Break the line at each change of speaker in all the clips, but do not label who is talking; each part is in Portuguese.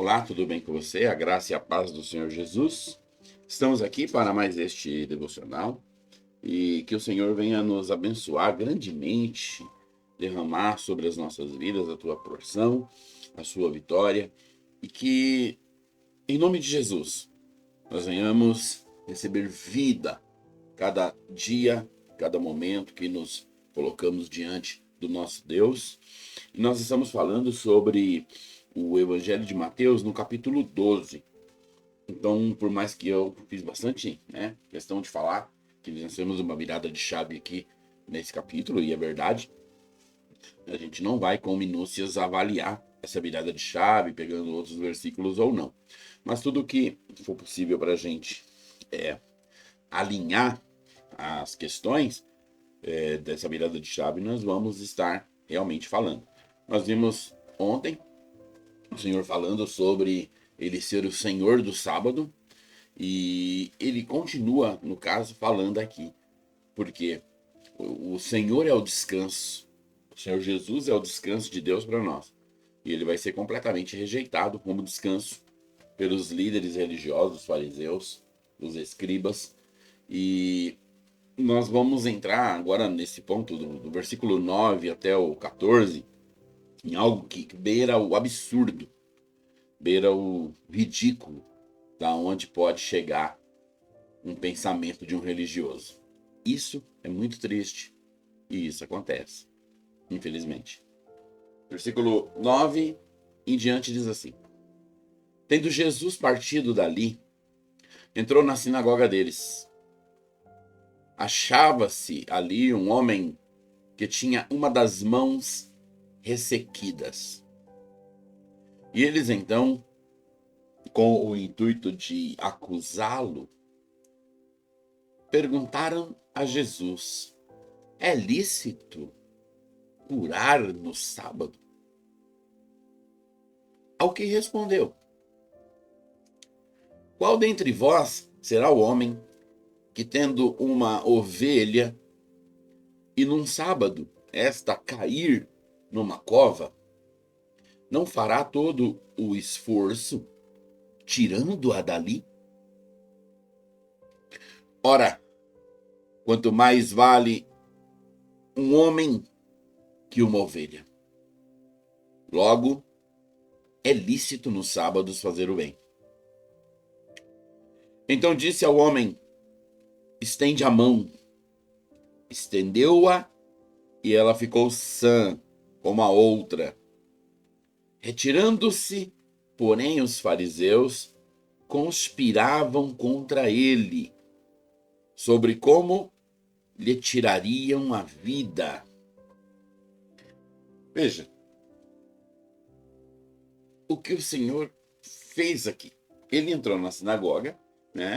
Olá, tudo bem com você? A graça e a paz do Senhor Jesus. Estamos aqui para mais este devocional e que o Senhor venha nos abençoar grandemente, derramar sobre as nossas vidas a tua porção, a sua vitória e que, em nome de Jesus, nós venhamos receber vida cada dia, cada momento que nos colocamos diante do nosso Deus. E nós estamos falando sobre o Evangelho de Mateus no capítulo 12. Então, por mais que eu fiz bastante questão de falar que nós temos uma virada de chave aqui nesse capítulo, e é verdade, a gente não vai com minúcias avaliar essa virada de chave, pegando outros versículos ou não. Mas tudo que for possível para a gente alinhar as questões dessa virada de chave, nós vamos estar realmente falando. Nós vimos ontem o Senhor falando sobre ele ser o Senhor do sábado, e ele continua, no caso, falando aqui, porque o Senhor é o descanso, o Senhor Jesus é o descanso de Deus para nós, e ele vai ser completamente rejeitado como descanso pelos líderes religiosos, os fariseus, os escribas, e nós vamos entrar agora nesse ponto do versículo 9 até o 14, em algo que beira o absurdo, beira o ridículo, da onde pode chegar um pensamento de um religioso. Isso é muito triste e isso acontece, infelizmente. Versículo 9 em diante diz assim: Tendo Jesus partido dali, entrou na sinagoga deles. Achava-se ali um homem que tinha uma das mãos ressequidas. E eles então, com o intuito de acusá-lo, perguntaram a Jesus: é lícito curar no sábado? Ao que respondeu: qual dentre vós será o homem que, tendo uma ovelha e num sábado esta cair numa cova, não fará todo o esforço tirando-a dali? Ora, quanto mais vale um homem que uma ovelha. Logo, é lícito nos sábados fazer o bem. Então disse ao homem: estende a mão. Estendeu-a e ela ficou sã, como a outra. Retirando-se, porém, os fariseus conspiravam contra ele, sobre como lhe tirariam a vida. Veja, o que o Senhor fez aqui. Ele entrou na sinagoga,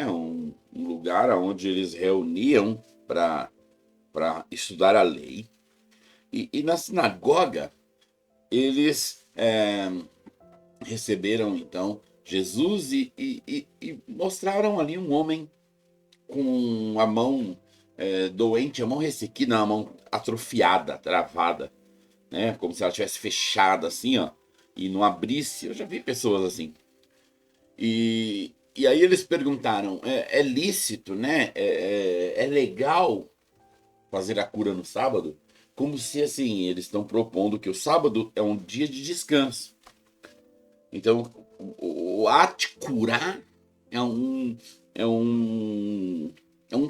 um lugar onde eles reuniam para estudar a lei. E na sinagoga, eles receberam, então, Jesus e mostraram ali um homem com a mão doente, a mão ressequida, a mão atrofiada, travada, como se ela tivesse fechada assim, ó, e não abrisse. Eu já vi pessoas assim. E aí eles perguntaram: é lícito, é legal fazer a cura no sábado? Como se, assim, eles estão propondo que o sábado é um dia de descanso. Então, o ato de curar é um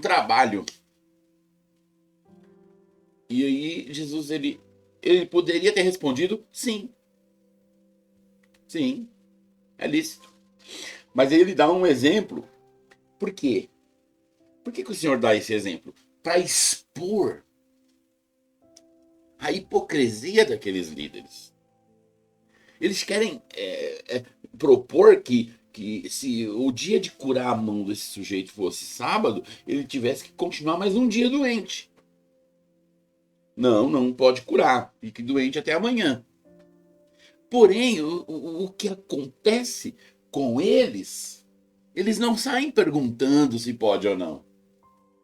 trabalho. E aí Jesus, ele poderia ter respondido sim. Sim, é lícito. Mas aí ele dá um exemplo. Por quê? Por que o Senhor dá esse exemplo? Para expor a hipocrisia daqueles líderes. Eles querem propor que se o dia de curar a mão desse sujeito fosse sábado, ele tivesse que continuar mais um dia doente. Não pode curar. Fique doente até amanhã. Porém, o que acontece com eles não saem perguntando se pode ou não.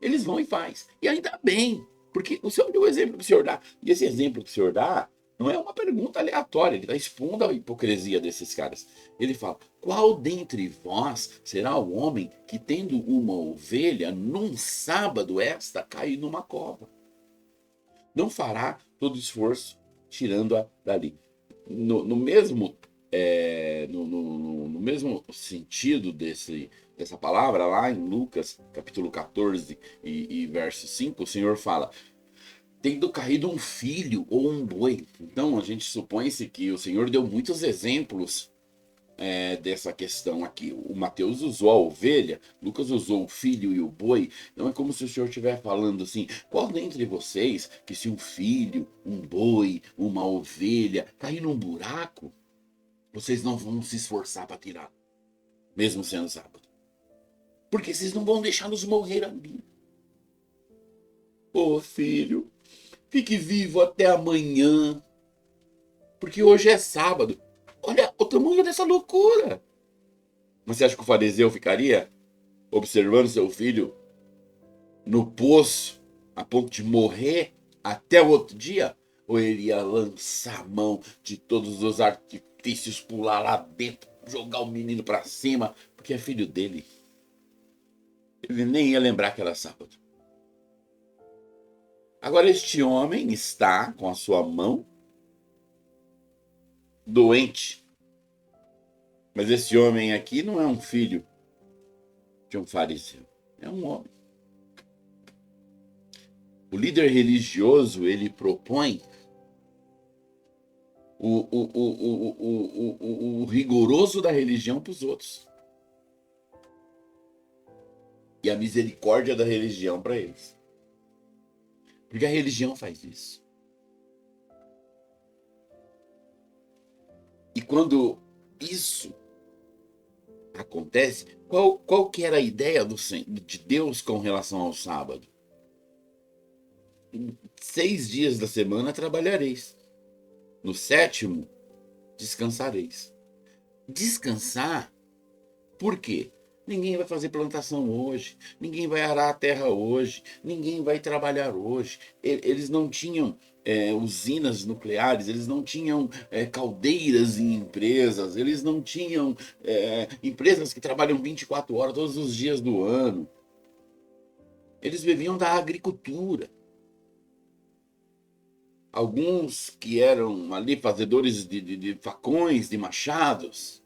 Eles vão e faz. E ainda bem, porque o exemplo que o Senhor dá, e esse exemplo que o Senhor dá, Não é uma pergunta aleatória, ele está expondo a hipocrisia desses caras. Ele fala: qual dentre vós será o homem que, tendo uma ovelha, num sábado esta cair numa cova? Não fará todo esforço tirando-a dali. No mesmo, no mesmo sentido dessa palavra, lá em Lucas, capítulo 14 e verso 5, o Senhor fala: tendo caído um filho ou um boi. Então a gente supõe-se que o Senhor deu muitos exemplos dessa questão aqui. O Mateus usou a ovelha, Lucas usou o filho e o boi. Então é como se o Senhor estivesse falando assim: qual dentre vocês que, se um filho, um boi, uma ovelha cair num buraco, vocês não vão se esforçar para tirar, mesmo sendo sábado? Porque vocês não vão deixá-los morrer ali. Ô filho, fique vivo até amanhã, porque hoje é sábado. Olha o tamanho dessa loucura. Mas você acha que o fariseu ficaria observando seu filho no poço a ponto de morrer até o outro dia? Ou ele ia lançar a mão de todos os artifícios, pular lá dentro, jogar o menino para cima, porque é filho dele? Ele nem ia lembrar que era sábado. Agora este homem está com a sua mão doente. Mas esse homem aqui não é um filho de um fariseu, é um homem. O líder religioso, ele propõe o rigoroso da religião para os outros. E a misericórdia da religião para eles. Porque a religião faz isso. E quando isso acontece, qual que era a ideia de Deus com relação ao sábado? 6 dias da semana trabalhareis. No 7º, descansareis. Descansar, por quê? Ninguém vai fazer plantação hoje, ninguém vai arar a terra hoje, ninguém vai trabalhar hoje. Eles não tinham usinas nucleares, eles não tinham caldeiras em empresas, eles não tinham empresas que trabalham 24 horas todos os dias do ano. Eles viviam da agricultura. Alguns que eram ali fazedores de facões, de machados.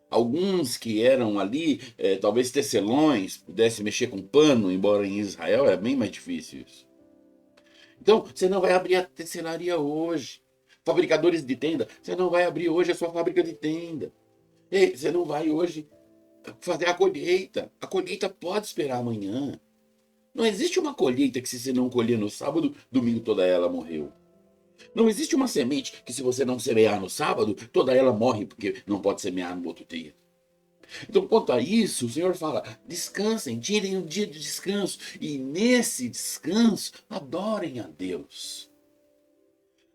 Alguns que eram ali, talvez tecelões, pudessem mexer com pano, embora em Israel é bem mais difícil isso. Então, você não vai abrir a tecelaria hoje. Fabricadores de tenda, você não vai abrir hoje a sua fábrica de tenda. Ei, você não vai hoje fazer a colheita. A colheita pode esperar amanhã. Não existe uma colheita que, se você não colher no sábado, domingo toda ela morreu. Não existe uma semente que, se você não semear no sábado, toda ela morre porque não pode semear no outro dia. Então, quanto a isso, o Senhor fala: descansem, tirem um dia de descanso. E nesse descanso, adorem a Deus.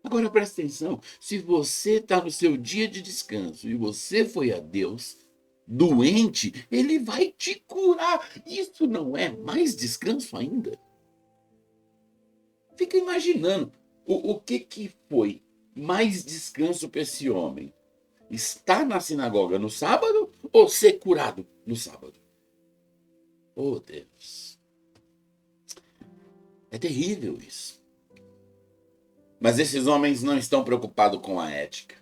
Agora presta atenção: se você está no seu dia de descanso e você foi a Deus doente, Ele vai te curar. Isso não é mais descanso ainda? Fica imaginando o que foi mais descanso para esse homem: estar na sinagoga no sábado ou ser curado no sábado? Oh, Deus. É terrível isso. Mas esses homens não estão preocupados com a ética.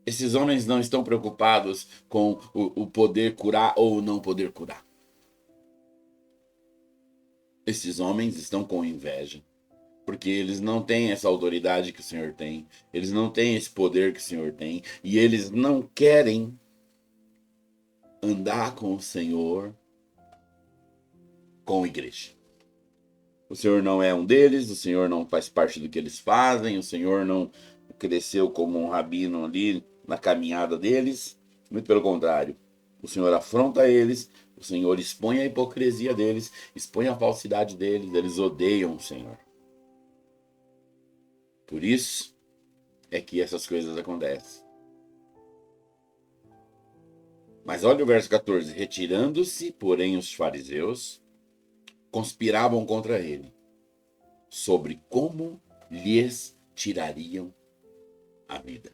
Esses homens não estão preocupados com o poder curar ou não poder curar. Esses homens estão com inveja. Porque eles não têm essa autoridade que o Senhor tem. Eles não têm esse poder que o Senhor tem. E eles não querem andar com o Senhor, com a igreja. O Senhor não é um deles, o Senhor não faz parte do que eles fazem, o Senhor não cresceu como um rabino ali na caminhada deles. Muito pelo contrário. O Senhor afronta eles, o Senhor expõe a hipocrisia deles, expõe a falsidade deles, eles odeiam o Senhor. Por isso é que essas coisas acontecem. Mas olha o verso 14. Retirando-se, porém, os fariseus conspiravam contra ele, sobre como lhes tirariam a vida.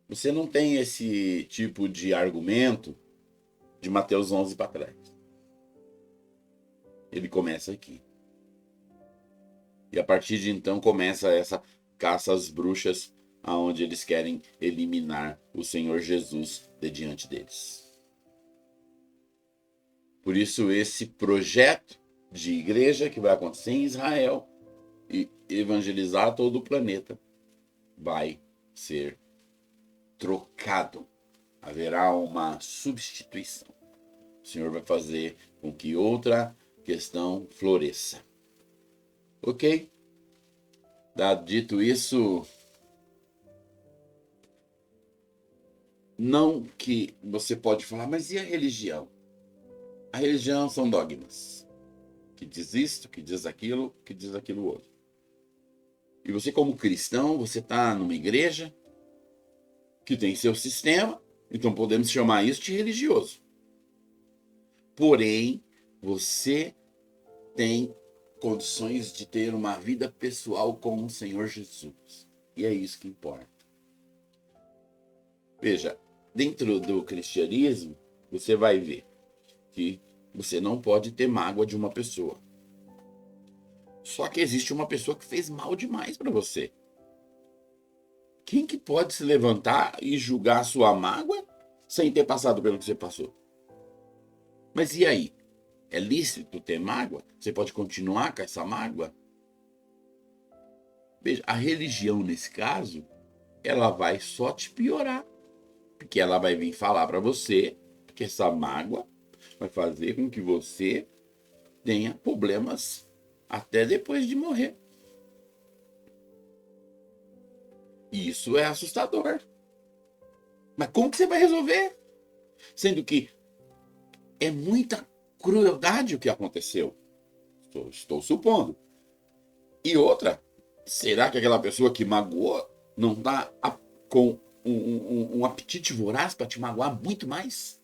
Você não tem esse tipo de argumento de Mateus 11 para trás. Ele começa aqui. E a partir de então começa essa caça às bruxas, aonde eles querem eliminar o Senhor Jesus de diante deles. Por isso esse projeto de igreja que vai acontecer em Israel e evangelizar todo o planeta vai ser trocado. Haverá uma substituição. O Senhor vai fazer com que outra questão floresça. Ok? Dito isso, não que você pode falar, mas e a religião? A religião são dogmas. Que diz isto, que diz aquilo outro. E você como cristão, você está numa igreja que tem seu sistema, então podemos chamar isso de religioso. Porém, você tem condições de ter uma vida pessoal com o Senhor Jesus. E é isso que importa. Veja, dentro do cristianismo, você vai ver que você não pode ter mágoa de uma pessoa. Só que existe uma pessoa que fez mal demais para você. Quem que pode se levantar e julgar a sua mágoa sem ter passado pelo que você passou? Mas e aí? É lícito ter mágoa? Você pode continuar com essa mágoa? Veja, a religião nesse caso, ela vai só te piorar. Porque ela vai vir falar para você que essa mágoa vai fazer com que você tenha problemas até depois de morrer. E isso é assustador. Mas como que você vai resolver? Sendo que é muita crueldade o que aconteceu. Estou supondo. E outra, será que aquela pessoa que magoou não está com um apetite voraz para te magoar muito mais?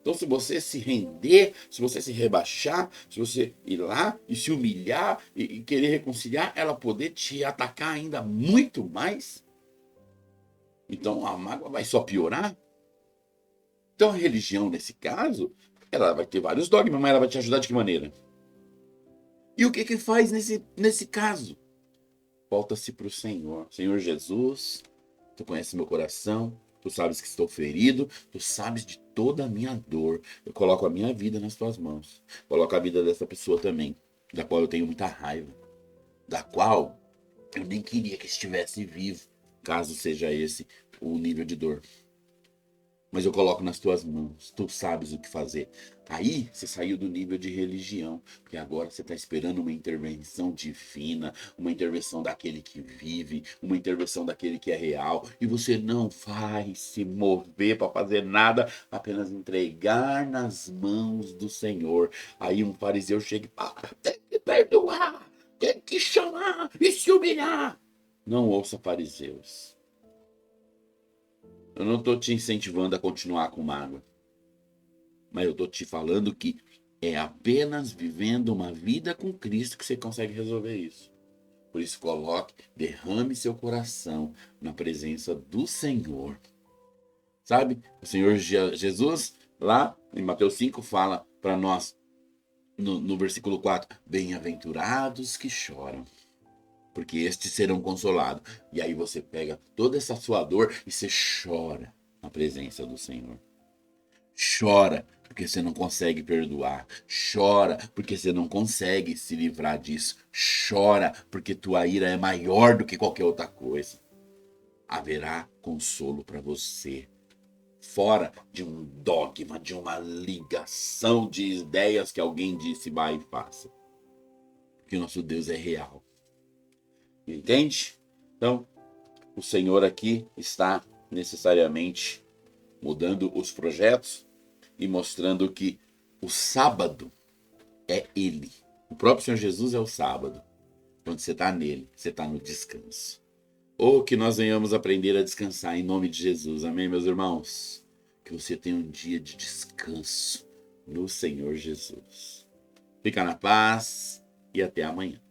Então, se você se render, se você se rebaixar, se você ir lá e se humilhar e querer reconciliar, ela poder te atacar ainda muito mais, então a mágoa vai só piorar. Então, a religião, nesse caso, ela vai ter vários dogmas, mas ela vai te ajudar de que maneira? E o que que faz nesse caso? Volta-se para o Senhor. Senhor Jesus, tu conheces meu coração, tu sabes que estou ferido, tu sabes de toda a minha dor. Eu coloco a minha vida nas tuas mãos. Coloco a vida dessa pessoa também, da qual eu tenho muita raiva, da qual eu nem queria que estivesse vivo, caso seja esse o nível de dor. Mas eu coloco nas tuas mãos, tu sabes o que fazer. Aí você saiu do nível de religião, porque agora você está esperando uma intervenção divina, uma intervenção daquele que vive, uma intervenção daquele que é real, e você não vai se mover para fazer nada, apenas entregar nas mãos do Senhor. Aí um fariseu chega e fala: tem que perdoar, tem que chamar e se humilhar. Não ouça fariseus. Eu não estou te incentivando a continuar com mágoa. Mas eu estou te falando que é apenas vivendo uma vida com Cristo que você consegue resolver isso. Por isso, derrame seu coração na presença do Senhor. Sabe? O Senhor Jesus, lá em Mateus 5, fala para nós, no versículo 4, bem-aventurados que choram, porque estes serão consolados. E aí você pega toda essa sua dor e você chora na presença do Senhor. Chora porque você não consegue perdoar. Chora porque você não consegue se livrar disso. Chora porque tua ira é maior do que qualquer outra coisa. Haverá consolo para você. Fora de um dogma, de uma ligação de ideias que alguém disse, vai e faça. Porque o nosso Deus é real. Entende? Então, o Senhor aqui está necessariamente mudando os projetos e mostrando que o sábado é Ele. O próprio Senhor Jesus é o sábado. Quando você está nele, você está no descanso. Ou que nós venhamos aprender a descansar em nome de Jesus. Amém, meus irmãos? Que você tenha um dia de descanso no Senhor Jesus. Fica na paz e até amanhã.